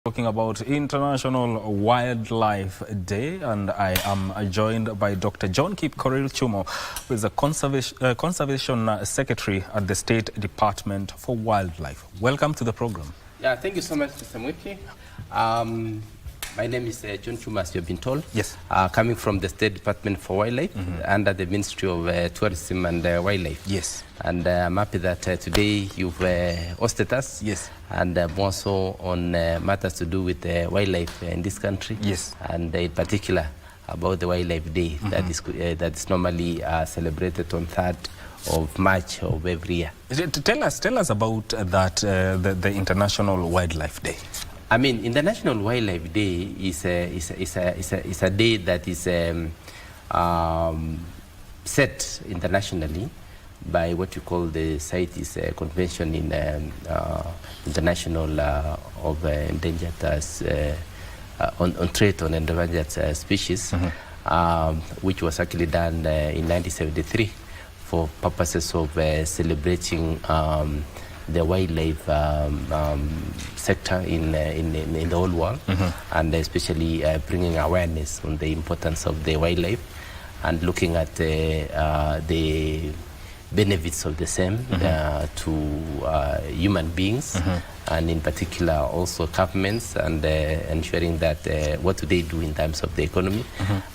Talking about International Wildlife Day, and I am joined by Dr. John Kipkorir Chumo, who is the Conservation Secretary at the State Department for Wildlife. Welcome to the program. Yeah, thank you so much, Mr. Mwiki. My name is John Chumo, as you've been told. Yes. Coming from the State Department for Wildlife, under the Ministry of Tourism and Wildlife. Yes. And I'm happy that today you've hosted us. Yes. And more so on matters to do with wildlife in this country. Yes. And in particular about the Wildlife Day that is normally celebrated on 3rd of March of every year. Tell us about that, the International Wildlife Day. I mean, International Wildlife Day is a day that is set internationally by what you call the CITES Convention in International of Endangered on Trade on Endangered Species, which was actually done in 1973 for purposes of celebrating the wildlife sector in the whole world, and especially bringing awareness on the importance of the wildlife and looking at the benefits of the same to human beings, and in particular also governments, and ensuring that what do they do in terms of the economy,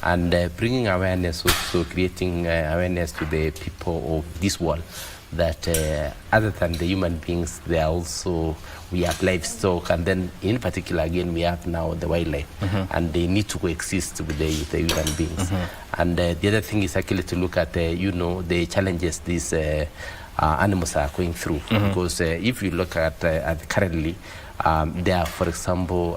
and bringing awareness, also creating awareness to the people of this world that other than the human beings, we have livestock, and then in particular again we have now the wildlife, and they need to coexist with the human beings. And the other thing is actually to look at the challenges these animals are going through, because if you look at currently there are, for example,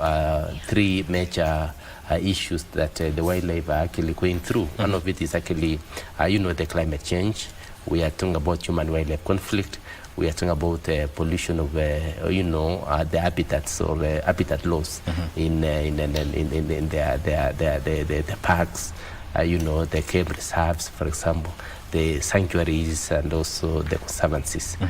3 major issues that the wildlife are actually going through. One of it is actually the climate change. We are talking about human-wildlife conflict. We are talking about pollution of, the habitats or habitat loss in the parks, the game reserves, for example, the sanctuaries, and also the conservancies.